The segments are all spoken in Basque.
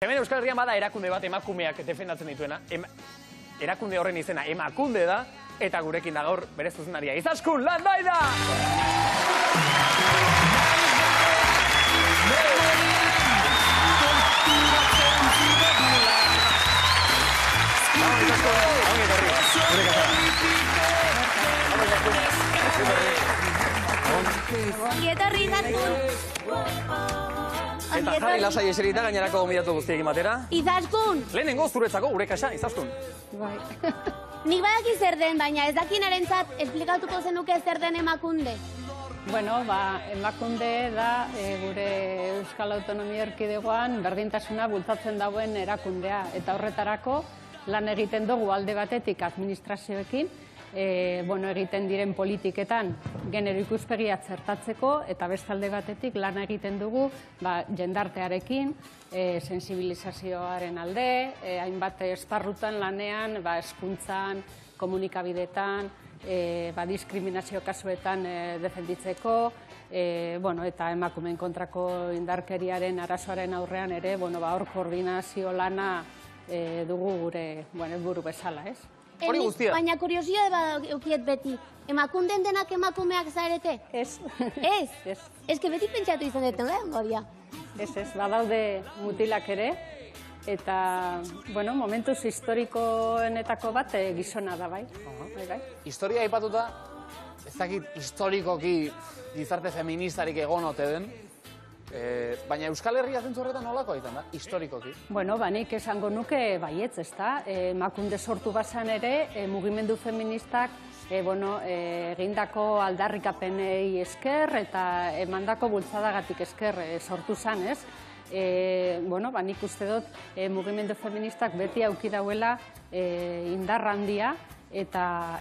Hemen Euskal Herrian bada erakunde bat emakumeak defendatzen dituena. Erakunde horren izena emakunde da, eta gurekin da gaur bere zuzenaria. Izaskun Landaida! Ongietorri Izaskun! Eta jarri lasai eserita gainerako gonbidatu guztiekin batera. Izaskun! Lehenengo zuretzako gure kaxa, Izaskun. Nik badaki zer den, baina ez dakinarentzat esplikatuko zenuke zer den emakunde. Bueno, emakunde da gure Euskal Autonomia Erkidegoan berdintasuna bultzatzen dauen erakundea. Eta horretarako lan egiten dugu alde batetik administrazioekin, egiten diren politiketan genero ikuspegia txertatzeko, eta bestalde batetik lan egiten dugu jendartearekin, sensibilizazioaren alde, hainbat esparrutan lanean, hezkuntzan, komunikabidetan, diskriminazio kasuetan defenditzeko, eta emakumeen kontrako indarkeriaren arazoaren aurrean ere, hor koordinazio lana dugu gure buru bezala, ez? Hori guztia. Baina kuriosioa badaukiet beti, emakunden denak emakumeak zarete? Ez. Ez? Ez. Ez que beti pentsatu izan dut, godia. Ez, badaude mutilak ere, eta, momentuz historikoenetako bat gizona da, bai. Historia aipatuta, ez dakit historikoki gizarte feministarik egon ote den, baina Euskal Herria zentzu horretan nolakoa izan da, historikoki? Nik esango nuke baietz, ez da. Emakunde sortu bazan ere, mugimendu feministak egindako aldarrikapenei esker eta emandako bultzadagatik esker sortu zan, ez? Nik uste dut mugimendu feministak beti auki dauela indar handia, eta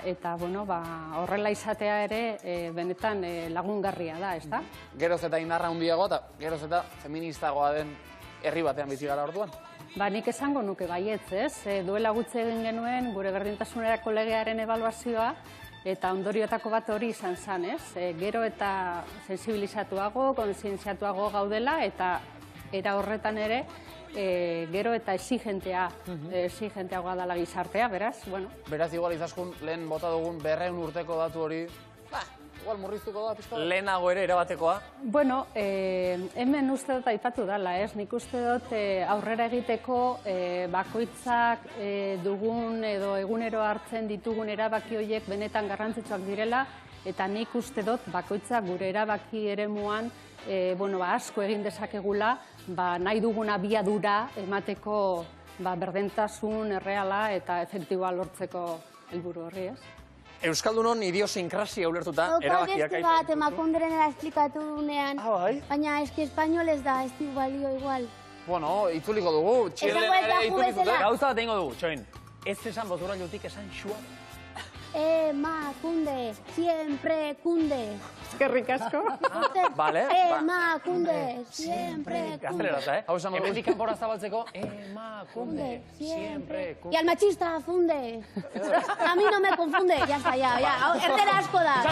horrela izatea ere benetan lagungarria da, ez da? Geroz eta indarra handiago eta geroz eta feministagoa den herri batean bizi gara orduan? Nik esango nuke baietz, ez? Duela gutxi egin genuen gure berdintasunerako legearen ebaluazioa, eta ondorioetako bat hori izan zen, ez? Gero eta sensibilizatuago, kontzientziatuago gaudela, eta era horretan ere, gero eta exigenteagoa dela gizartea, beraz, Beraz, igual Izaskun, lehen bota dugun 200 urteko datu hori, igual murriztuko da, pizka? Lehenago ere erabatekoa. Hemen uste dut aipatu dela, ez? Nik uste dut aurrera egiteko bakoitzak dugun edo egunero hartzen ditugun erabaki horiek benetan garrantzitsuak direla, eta nik uste dut bakoitzak gure erabaki eremuan asko egin dezakegula, nahi duguna abiadura emateko berdintasun erreala eta efektiboa lortzeko helburu horri, ez? Euskaldunon idiosinkrazia ulertuta erabakiak Beste bat emakunderen esplikatu dunean, bai? baina eski espainolez da, ez du balio igual. Itzuliko dugu, txirlen ere itzuliko. Gauza bat egingo dugu, txoin. Ez esan bozura jotik esan xua. Emakunde, siempre kunde. Eskerrik asko. Vale. Emakunde, siempre kunde. Gazteleraz, Hau esan Hemen kanpora zabaltzeko, emakunde, siempre kunde. Y al machista, funde. A mí no me confunde. Ya está, ya. Erdera asko da.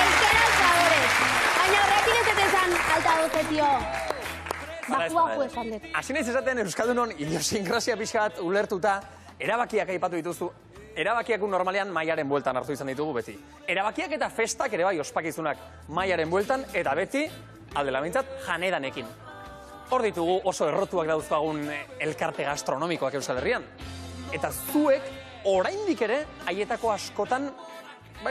Euskera alzadores. Baina horrekin ez esan alta doce, tío. Bakuaku esan dut. Hasi naiz esaten Euskaldunon idiosinkrazia pixka bat ulertuta, erabakiak aipatu dituzu. Erabakiak normalean mailaren bueltan hartu izan ditugu beti. Erabakiak eta festak ere bai ospakizunak mailaren bueltan, eta beti, aldela bintzat, janedanekin. Hor ditugu oso errotuak dauzkagun elkarte gastronomikoak Euskal Herrian. Eta zuek, oraindik ere, haietako askotan,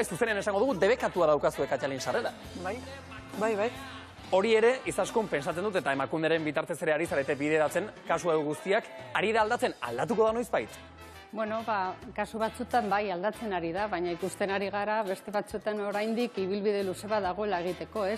zuzenen esango dugu, debekatua daukazue Katxalin sarrera. Bai. Hori ere, Izaskun pentsatzen dut, eta emakunderen bitartez ere ari zarete bideratzen, kasu guztiak, ari da aldatzen, aldatuko da noizbait? Kasu batzutan bai aldatzen ari da, baina ikusten ari gara beste batzutan oraindik ibilbide luze bat dagoela egiteko, ez?